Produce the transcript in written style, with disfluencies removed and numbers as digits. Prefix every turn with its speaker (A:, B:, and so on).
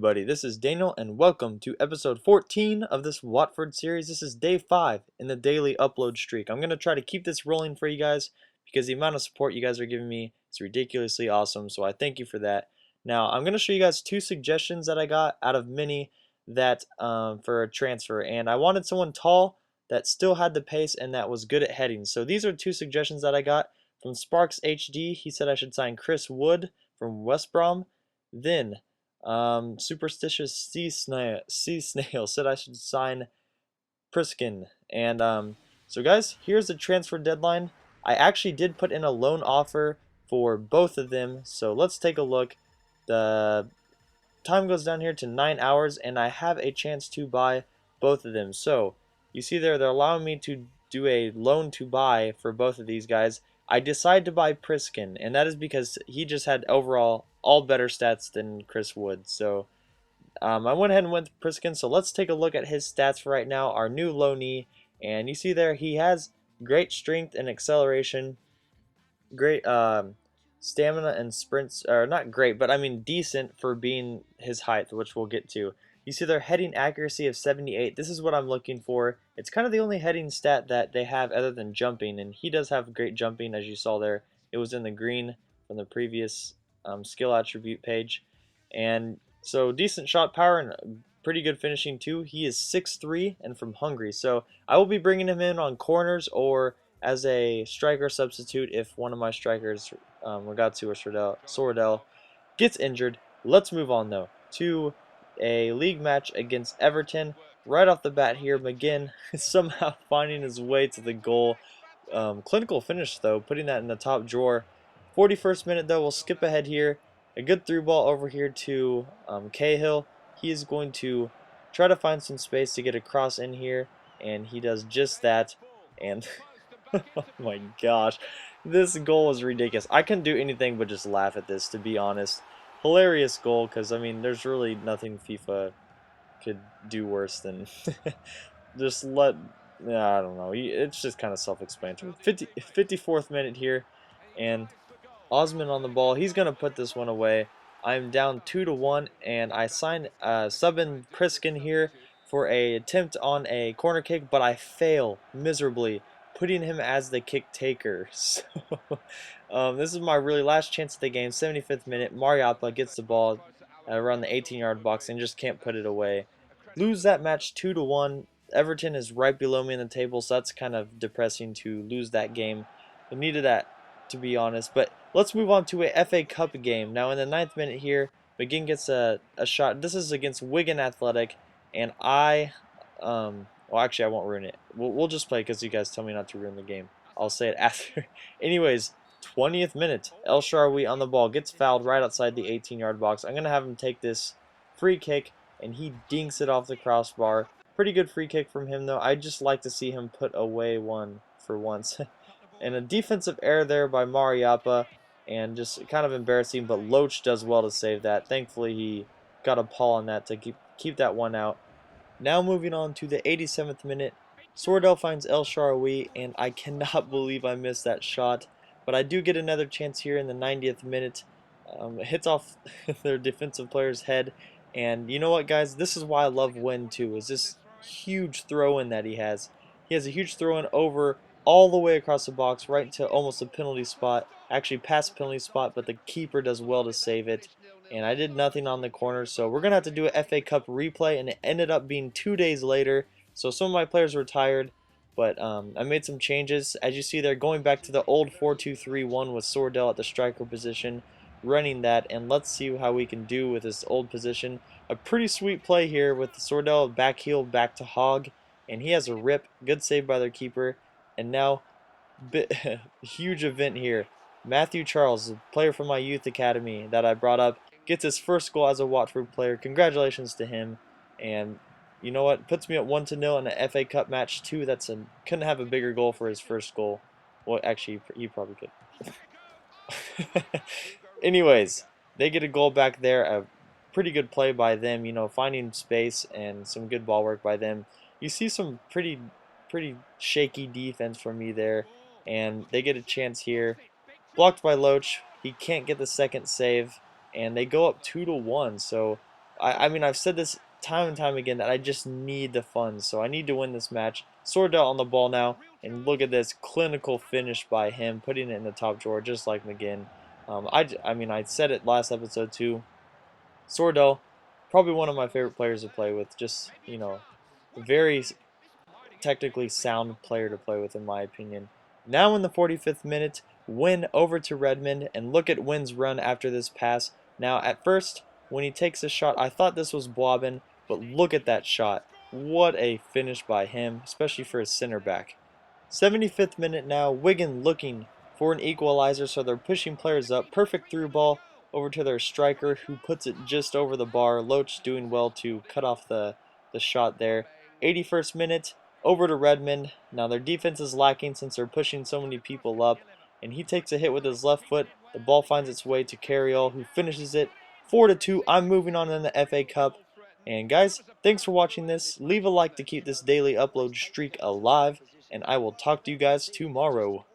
A: everybody, this is Daniel and welcome to episode 14 of this Watford series. This is day 5 in the daily upload streak. I'm going to try to keep this rolling for you guys because the amount of support you guys are giving me is ridiculously awesome, so I thank you for that. Now, I'm going to show you guys 2 suggestions that I got out of many that for a transfer, and I wanted someone tall that still had the pace and that was good at heading. So these are 2 suggestions that I got from Sparks HD. He said I should sign Chris Wood from West Brom. Then Superstitious Sea Snail said I should sign Priskin. And so guys, here's the transfer deadline. I actually did put in a loan offer for both of them. So let's take a look. The time goes down here to 9 hours, and I have a chance to buy both of them. So you see there, they're allowing me to do a loan to buy for both of these guys. I decided to buy Priskin, and that is because he just had overall all better stats than Chris Wood. So I went ahead and went with Priskin. So let's take a look at his stats for right now, our new loanee. And you see there, he has great strength and acceleration, great stamina and sprints, or not great, but I mean decent for being his height, which we'll get to. You see their heading accuracy of 78. This is what I'm looking for. It's kind of the only heading stat that they have other than jumping, and he does have great jumping, as you saw there. It was in the green from the previous skill attribute page. And so decent shot power and pretty good finishing too. He is 6'3" and from Hungary. So I will be bringing him in on corners or as a striker substitute if one of my strikers, Ragazzi or Sordell, gets injured. Let's move on though to a league match against Everton. Right off the bat here, McGinn is somehow finding his way to the goal. Clinical finish though, putting that in the top drawer. 41st minute though, we'll skip ahead here. A good through ball over here to Cahill. He is going to try to find some space to get across in here, and he does just that. And oh my gosh, this goal is ridiculous. I couldn't do anything but just laugh at this, to be honest. Hilarious goal, because I mean there's really nothing FIFA could do worse than just let, I don't know, it's just kind of self-explanatory. 54th minute here, and Osman on the ball. He's going to put this one away. I'm down 2-1, and I sign sub in Priskin here for a attempt on a corner kick, but I fail miserably, putting him as the kick taker. So this is my really last chance of the game. 75th minute, Mariappa gets the ball around the 18-yard box and just can't put it away. Lose that match 2-1. Everton is right below me in the table, so that's kind of depressing to lose that game. I needed that, to be honest. But let's move on to a FA Cup game. Now in the 9th minute here, McGinn gets a shot. This is against Wigan Athletic, and well, actually I won't ruin it. We'll just play because you guys tell me not to ruin the game. I'll say it after. Anyways, 20th minute, El Shaarawy on the ball, gets fouled right outside the 18-yard box. I'm going to have him take this free kick, and he dinks it off the crossbar. Pretty good free kick from him, though. I'd just like to see him put away one for once. And a defensive error there by Mariappa, and just kind of embarrassing, but Loach does well to save that. Thankfully, he got a paw on that to keep that one out. Now moving on to the 87th minute, Sordell finds El Shaarawy, and I cannot believe I missed that shot. But I do get another chance here in the 90th minute. It hits off their defensive player's head. And you know what, guys? This is why I love Win too, is this huge throw-in that he has. He has a huge throw-in over all the way across the box, right into almost a penalty spot. Actually past penalty spot, but the keeper does well to save it. And I did nothing on the corner, so we're going to have to do an FA Cup replay, and it ended up being 2 days later. So some of my players were tired, but I made some changes. As you see there, going back to the old 4-2-3-1 with Sordell at the striker position, running that, and let's see how we can do with this old position. A pretty sweet play here with Sordell back heel back to Hogg, and he has a rip. Good save by their keeper. And now, huge event here. Matthew Charles, a player from my youth academy that I brought up, gets his first goal as a Watford player. Congratulations to him. And you know what? Puts me at 1-0 in an FA Cup match too. Couldn't have a bigger goal for his first goal. Well, actually, he probably could. Anyways, they get a goal back there. A pretty good play by them. You know, finding space and some good ball work by them. You see some pretty shaky defense from me there, and they get a chance here. Blocked by Loach. He can't get the second save, and they go up 2-1. So I mean, I've said this time and time again that I just need the funds, so I need to win this match. Swordell on the ball now, and look at this clinical finish by him, putting it in the top drawer just like McGinn. I mean, I said it last episode too. Swordell, probably one of my favorite players to play with. Just, very technically sound player to play with in my opinion. Now in the 45th minute, Win over to Redmond, and look at Win's run after this pass. Now at first, when he takes a shot, I thought this was Bobbin, but look at that shot. What a finish by him, especially for his center back. 75th minute now, Wigan looking for an equalizer, so they're pushing players up. Perfect through ball over to their striker, who puts it just over the bar. Loach doing well to cut off the shot there. 81st minute, over to Redmond. Now their defense is lacking since they're pushing so many people up, and he takes a hit with his left foot. The ball finds its way to Carriol, who finishes it 4-2. I'm moving on in the FA Cup. And guys, thanks for watching this. Leave a like to keep this daily upload streak alive, and I will talk to you guys tomorrow.